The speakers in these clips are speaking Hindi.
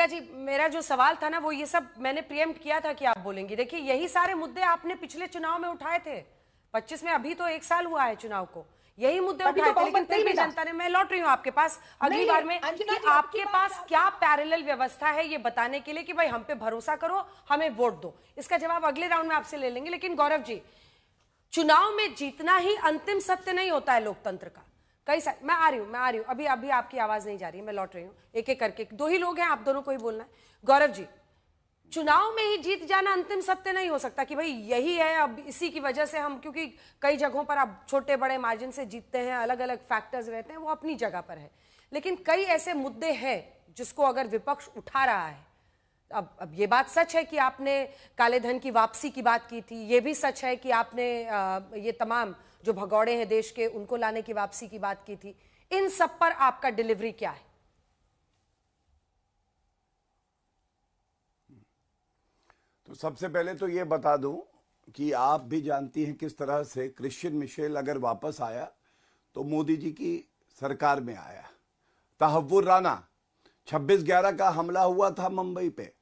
मल्लिका जी, मेरा जो सवाल था ना वो ये सब मैंने प्रीएम्प्ट किया था कि आप बोलेंगी। देखिए यही सारे मुद्दे आपने पिछले चुनाव में उठाए थे 25 में, अभी तो 1 साल हुआ है चुनाव को, यही मुद्दे उठाए थे, लेकिन फिर भी जनता ने, मैं लौट रही हूँ आपके पास अगली बार में कि आपके पास क्या पैरेलल व्यवस्था है ये बताने के लिए कि भाई हम पे भरोसा करो, हमें वोट दो। इसका जवाब अगले राउंड में आपसे ले लेंगे। लेकिन गौरव जी, चुनाव में जीतना ही अंतिम सत्य नहीं होता है लोकतंत्र का। कई सारे, मैं आ रही हूँ, अभी आपकी आवाज नहीं जा रही, मैं लौट रही हूँ, एक एक करके, 2 ही लोग हैं, आप दोनों को ही बोलना है। गौरव जी, चुनाव में ही जीत जाना अंतिम सत्य नहीं हो सकता कि भाई यही है, अब इसी की वजह से हम, क्योंकि कई जगहों पर आप छोटे बड़े मार्जिन से जीतते हैं, अलग अलग फैक्टर्स रहते हैं, वो अपनी जगह पर है, लेकिन कई ऐसे मुद्दे हैं जिसको अगर विपक्ष उठा रहा है, अब ये बात सच है कि आपने काले धन की वापसी की बात की थी, ये भी सच है कि आपने ये तमाम जो भगौड़े हैं देश के उनको लाने की वापसी की बात की थी, इन सब पर आपका डिलीवरी क्या है? तो सबसे पहले तो ये बता दूं कि आप भी जानती हैं किस तरह से क्रिश्चियन मिशेल अगर वापस आया तो मोदी जी की सरकार में आया। तहव्वुर राना 26/11 का हमला हुआ था मुंबई पे,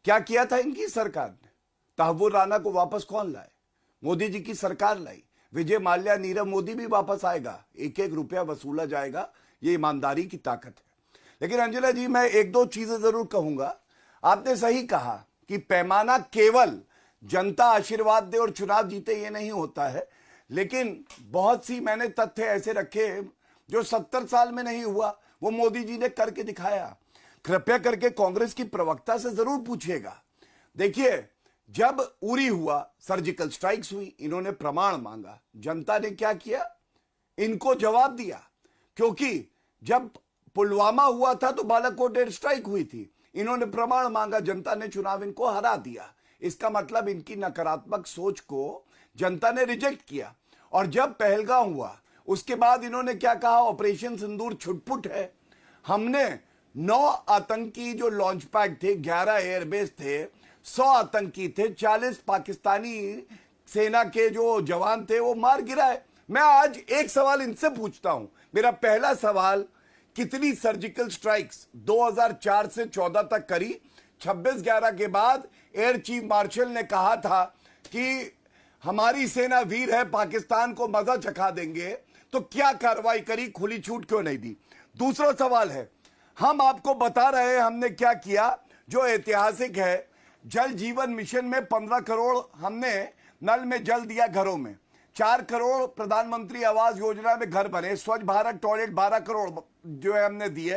क्या किया था इनकी सरकार ने? तहव्वुर राना को वापस कौन लाए? मोदी जी की सरकार लाई। विजय माल्या, नीरव मोदी भी वापस आएगा, 1-1 रुपया वसूला जाएगा, ये ईमानदारी की ताकत है। लेकिन अंजुला जी, मैं 1-2 चीजें जरूर कहूंगा। आपने सही कहा कि पैमाना केवल जनता आशीर्वाद दे और चुनाव जीते ये नहीं होता है, लेकिन बहुत सी मैंने तथ्य ऐसे रखे जो 70 साल में नहीं हुआ, वो मोदी जी ने करके दिखाया। कृपया करके कांग्रेस की प्रवक्ता से जरूर पूछिएगा। देखिए, जब उरी हुआ, सर्जिकल स्ट्राइक्स हुई, इन्होंने प्रमाण मांगा, जनता ने क्या किया? इनको जवाब दिया। क्योंकि जब पुलवामा हुआ था तो बालाकोट एयर स्ट्राइक हुई थी, इन्होंने प्रमाण मांगा, जनता ने चुनाव इनको हरा दिया। इसका मतलब इनकी नकारात्मक सोच को जनता ने रिजेक्ट किया। और जब पहलगाम हुआ उसके बाद इन्होंने क्या कहा? ऑपरेशन सिंदूर छुटपुट है। हमने 9 आतंकी जो लॉन्च पैड थे, 11 एयरबेस थे, 100 आतंकी थे, 40 पाकिस्तानी सेना के जो जवान थे वो मार गिराए। मैं आज एक सवाल इनसे पूछता हूं। मेरा पहला सवाल, कितनी सर्जिकल स्ट्राइक्स 2004 से 14 तक करी? 26/11 के बाद एयर चीफ मार्शल ने कहा था कि हमारी सेना वीर है, पाकिस्तान को मजा चखा देंगे, तो क्या कार्रवाई करी? खुली छूट क्यों नहीं दी? दूसरा सवाल है, हम आपको बता रहे हैं हमने क्या किया जो ऐतिहासिक है। जल जीवन मिशन में 15 करोड़ हमने नल में जल दिया घरों में, 4 करोड़ प्रधानमंत्री आवास योजना में घर बने, स्वच्छ भारत टॉयलेट 12 करोड़ जो है हमने दिए,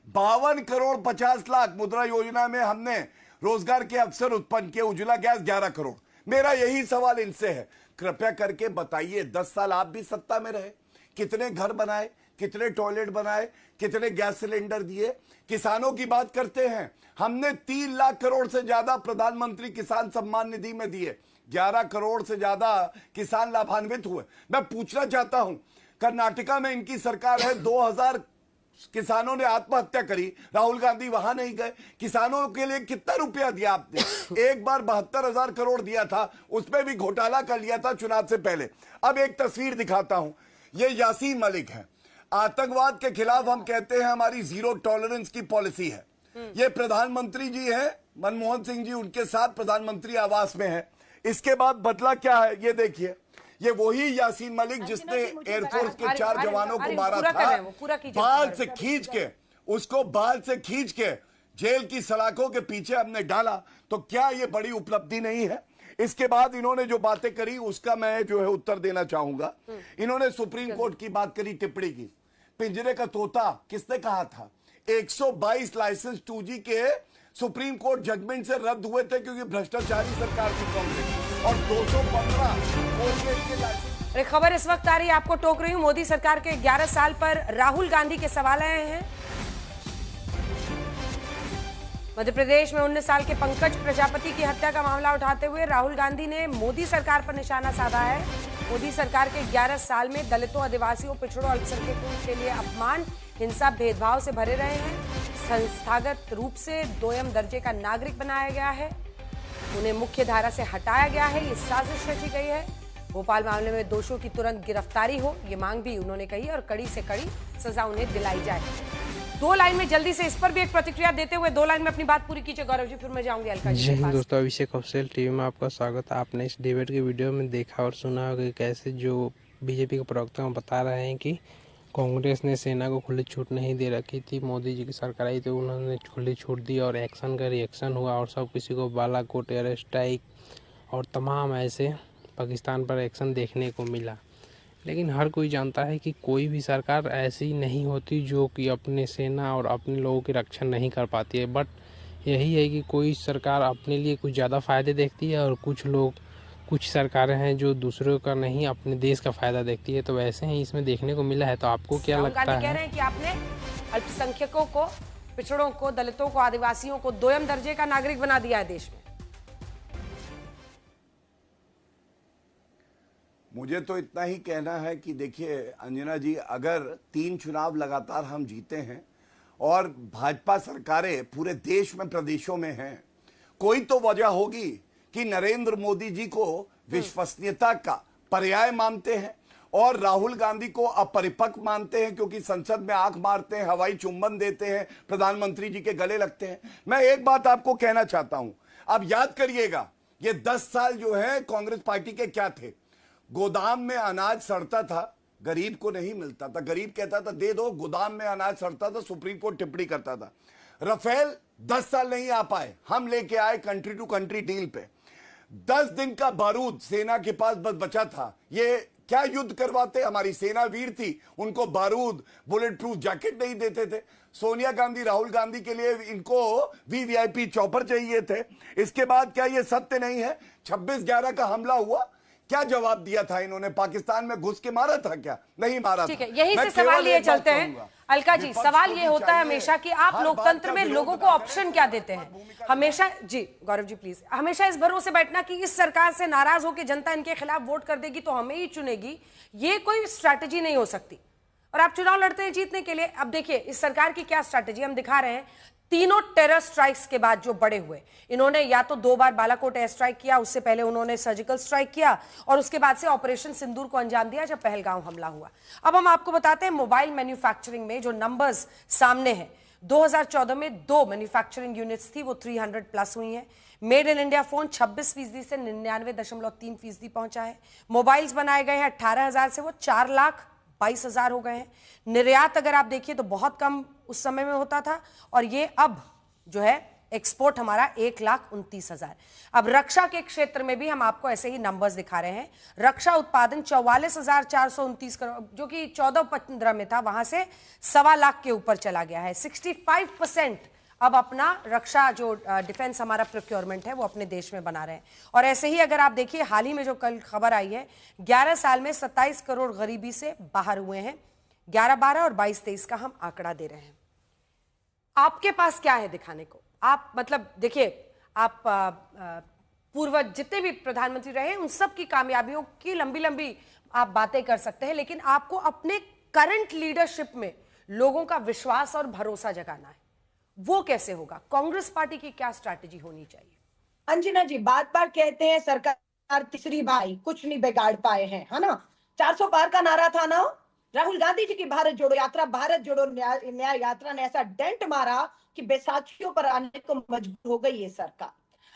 52 करोड़ 50 लाख मुद्रा योजना में हमने रोजगार के अवसर उत्पन्न किए, उज्ज्वला गैस 11 करोड़। मेरा यही सवाल इनसे है, कृपया करके बताइए, 10 साल आप भी सत्ता में रहे, कितने घर बनाए, कितने टॉयलेट बनाए, कितने गैस सिलेंडर दिए? किसानों की बात करते हैं, हमने 3 लाख करोड़ से ज्यादा प्रधानमंत्री किसान सम्मान निधि में दिए, 11 करोड़ से ज्यादा किसान लाभान्वित हुए। मैं पूछना चाहता हूं, कर्नाटका में इनकी सरकार है, 2000 किसानों ने आत्महत्या करी, राहुल गांधी वहां नहीं गए। किसानों के लिए कितना रुपया दिया आपने? एक बार 72,000 करोड़ दिया था, उसमें भी घोटाला कर लिया था चुनाव से पहले। अब एक तस्वीर दिखाता हूं, ये यासीन मलिक है। आतंकवाद के खिलाफ हम कहते हैं हमारी 0 टॉलरेंस की पॉलिसी है। ये प्रधानमंत्री जी हैं, मनमोहन सिंह जी उनके साथ प्रधानमंत्री आवास में है। इसके बाद बदला क्या है ये देखिए, ये वही यासीन मलिक जिसने एयरफोर्स के 4 जवानों को मारा था, बाल से खींच के जेल की सलाखों के पीछे हमने डाला। तो क्या ये बड़ी उपलब्धि नहीं है? इसके बाद इन्होंने जो बातें करी उसका मैं जो है उत्तर देना चाहूंगा। इन्होंने सुप्रीम कोर्ट की बात करी, टिप्पणी की। पिंजरे का तोता किसने कहा था? 122 लाइसेंस 2G के सुप्रीम कोर्ट जजमेंट से रद्द हुए थे क्योंकि भ्रष्टाचारी सरकार की कांग्रेस, और 215 के लाइसेंस। एक खबर इस वक्त आ रही है, आपको टोक रही हूं, मोदी सरकार के 11 साल पर राहुल गांधी के सवाल आए हैं। मध्य प्रदेश में 19 साल के पंकज प्रजापति की हत्या का मामला उठाते हुए राहुल गांधी ने मोदी सरकार पर निशाना साधा है। मोदी सरकार के 11 साल में दलितों, आदिवासियों, पिछड़ों, अल्पसंख्यकों के लिए अपमान, हिंसा, भेदभाव से भरे रहे हैं। संस्थागत रूप से 2ym दर्जे का नागरिक बनाया गया है, उन्हें मुख्य धारा से हटाया गया है, ये साजिश रची गई है। भोपाल मामले में दोषियों की तुरंत गिरफ्तारी हो, ये मांग भी उन्होंने कही, और कड़ी से कड़ी सजा उन्हें दिलाई जाए। 2 लाइन में जल्दी से इस पर भी एक प्रतिक्रिया देते हुए 2 लाइन में अपनी बात पूरी कीजिए गौरव जी, फिर मैं जाऊंगी अलका जी जय के हिंद पास। दोस्तों, अभिषेक ऑफिशियल टीवी में आपका स्वागत है। आपने इस डिबेट की वीडियो में देखा और सुना होगा कि कैसे जो बीजेपी के प्रवक्ता बता रहे हैं कि कांग्रेस ने सेना को खुली छूट नहीं दे रखी थी, मोदी जी की सरकार आई तो उन्होंने खुली छूट दी और एक्शन का रिएक्शन हुआ और सब किसी को बालाकोट एयर स्ट्राइक और तमाम ऐसे पाकिस्तान पर एक्शन देखने को मिला। लेकिन हर कोई जानता है कि कोई भी सरकार ऐसी नहीं होती जो कि अपने सेना और अपने लोगों की रक्षा नहीं कर पाती है। बट यही है कि कोई सरकार अपने लिए कुछ ज़्यादा फ़ायदे देखती है और कुछ सरकारें हैं जो दूसरों का नहीं अपने देश का फ़ायदा देखती है। तो वैसे ही इसमें देखने को मिला है। तो आपको क्या राहुल लगता गांधी कह है? रहे हैं कि आपने अल्पसंख्यकों को, पिछड़ों को, दलितों को, आदिवासियों को 2ym दर्जे का नागरिक बना दिया है देश में। मुझे तो इतना ही कहना है कि देखिए अंजना जी, अगर 3 चुनाव लगातार हम जीते हैं और भाजपा सरकारें पूरे देश में, प्रदेशों में हैं, कोई तो वजह होगी कि नरेंद्र मोदी जी को विश्वसनीयता का पर्याय मानते हैं और राहुल गांधी को अपरिपक्व मानते हैं, क्योंकि संसद में आंख मारते हैं, हवाई चुंबन देते हैं, प्रधानमंत्री जी के गले लगते हैं। मैं एक बात आपको कहना चाहता हूं, अब याद करिएगा ये 10 साल जो है कांग्रेस पार्टी के क्या थे। गोदाम में अनाज सड़ता था, गरीब को नहीं मिलता था, गरीब कहता था दे दो, गोदाम में अनाज सड़ता था, सुप्रीम कोर्ट टिप्पणी करता था। राफेल 10 साल नहीं आ पाए, हम लेके आए कंट्री टू कंट्री डील पे। 10 दिन का बारूद सेना के पास बस बचा था। ये क्या युद्ध करवाते, हमारी सेना वीर थी, उनको बारूद, बुलेट प्रूफ जैकेट नहीं देते थे। सोनिया गांधी, राहुल गांधी के लिए इनको वीवीआईपी चॉपर चाहिए थे। इसके बाद क्या ये सत्य नहीं है? 26/11 का हमला हुआ, क्या जवाब दिया था इन्होंने? पाकिस्तान में घुस के मारा था क्या? नहीं मारा था। ठीक है, यहीं से सवाल ये चलते हैं अलका जी। सवाल ये होता है हमेशा कि आप लोकतंत्र में लोगों को ऑप्शन क्या देते हैं? हमेशा जी गौरव जी प्लीज, हमेशा इस भरोसे बैठना कि इस सरकार से नाराज होकर जनता इनके खिलाफ वोट कर देगी तो हमें ही चुनेगी, ये कोई स्ट्रैटेजी नहीं हो सकती। और आप चुनाव लड़ते हैं जीतने के लिए। अब देखिए इस सरकार की क्या स्ट्रैटेजी हम दिखा रहे हैं। तीनों टेरर स्ट्राइक्स के बाद जो बड़े हुए, इन्होंने या तो 2 बार बालाकोट एयर स्ट्राइक किया, उससे पहले उन्होंने सर्जिकल स्ट्राइक किया और उसके बाद से ऑपरेशन सिंदूर को अंजाम दिया जब पहलगांव हमला हुआ। अब हम आपको बताते हैं मोबाइल मैन्युफैक्चरिंग में जो नंबर्स सामने हैं। 2014 में 2 मैन्युफैक्चरिंग यूनिट्स थी, वो 300+ हुई हैं। मेड इन इंडिया फोन 26% से 99.3% पहुंचा है। मोबाइल्स बनाए गए हैं 18,000 से वो 4,22,000 हो गए हैं। निर्यात अगर आप देखिए तो बहुत कम उस समय में होता था और ये अब जो है एक्सपोर्ट हमारा 1,29,000। अब रक्षा के क्षेत्र में भी हम आपको ऐसे ही नंबर्स दिखा रहे हैं। रक्षा उत्पादन 44,429 करोड़, जो कि 14-15 में था, वहां से 1.25 लाख के ऊपर चला गया है। 65% अब अपना रक्षा जो डिफेंस हमारा प्रोक्योरमेंट है वो अपने देश में बना रहे हैं। और ऐसे ही अगर आप देखिए हाल ही में जो कल खबर आई है, 11 साल में 27 करोड़ गरीबी से बाहर हुए हैं। 11-12 और 22-23 का हम आंकड़ा दे रहे हैं। आपके पास क्या है दिखाने को? आप मतलब देखिए, आप पूर्व जितने भी प्रधानमंत्री रहे उन सब की कामयाबियों की लंबी लंबी आप बातें कर सकते हैं, लेकिन आपको अपने करंट लीडरशिप में लोगों का विश्वास और भरोसा जगाना है। वो कैसे होगा? कांग्रेस पार्टी की क्या स्ट्रैटेजी होनी चाहिए? अंजना जी बार बार कहते हैं सरकार तीसरी भाई, कुछ नहीं बिगाड़ पाए हैं, है ना। 400 पार का नारा था ना, राहुल गांधी जी की भारत जोड़ो यात्रा, भारत जोड़ो न्याय यात्रा ने ऐसा डेंट मारा कि बैसाखियों पर आने को मजबूर हो गई ये सरकार।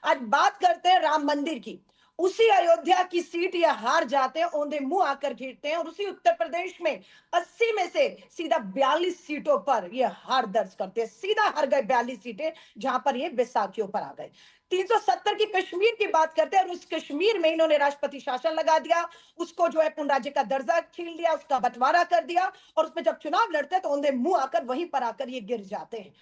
आज बात करते हैं राम मंदिर की। उसी अयोध्या की सीट ये हार जाते हैं, औंधे मुंह आकर गिरते हैं और उसी उत्तर प्रदेश में 80 में से सीधा 42 सीटों पर ये हार दर्ज करते हैं। सीधा हार गए 42 सीटें, जहां पर ये बैसाखियों पर आ गए। 370 की कश्मीर की बात करते हैं और उस कश्मीर में इन्होंने राष्ट्रपति शासन लगा दिया, उसको जो है पूर्ण राज्य का दर्जा छीन लिया, उसका बंटवारा कर दिया और उसमें जब चुनाव लड़ते हैं तो औंधे मुंह आकर वहीं पर आकर ये गिर जाते हैं।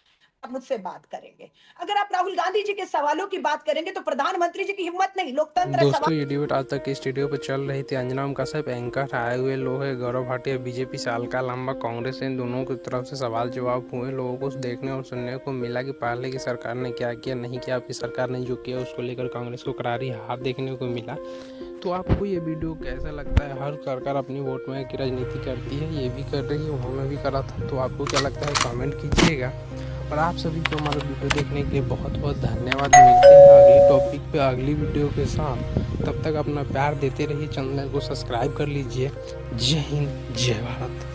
आप मुझसे बात करेंगे, अगर आप राहुल गांधी जी के सवालों की बात करेंगे तो प्रधानमंत्री जी की हिम्मत नहीं, लोकतंत्र दोस्तों ये डिबेट आज तक के स्टूडियो पर चल रही थी। अंजना ओम कश्यप एंकर आए हुए लोग है, गौरव भाटिया बीजेपी से, अलका लांबा कांग्रेस से, इन दोनों की तरफ से सवाल जवाब हुए। लोगों को देखने और सुनने को मिला कि पहले की सरकार ने क्या किया, नहीं किया, आपकी सरकार ने जो किया उसको लेकर कांग्रेस को करारी हार देखने को मिला। तो आपको ये वीडियो कैसा लगता है? हर सरकार अपनी वोट में की राजनीति करती है, ये भी कर रही है, उन्होंने भी करा था। तो आपको क्या लगता है कमेंट कीजिएगा। और आप सभी को हमारा वीडियो देखने के लिए बहुत बहुत धन्यवाद। मिलते हैं अगले टॉपिक पे अगली वीडियो के साथ। तब तक अपना प्यार देते रहिए, चैनल को सब्सक्राइब कर लीजिए। जय हिंद, जय भारत।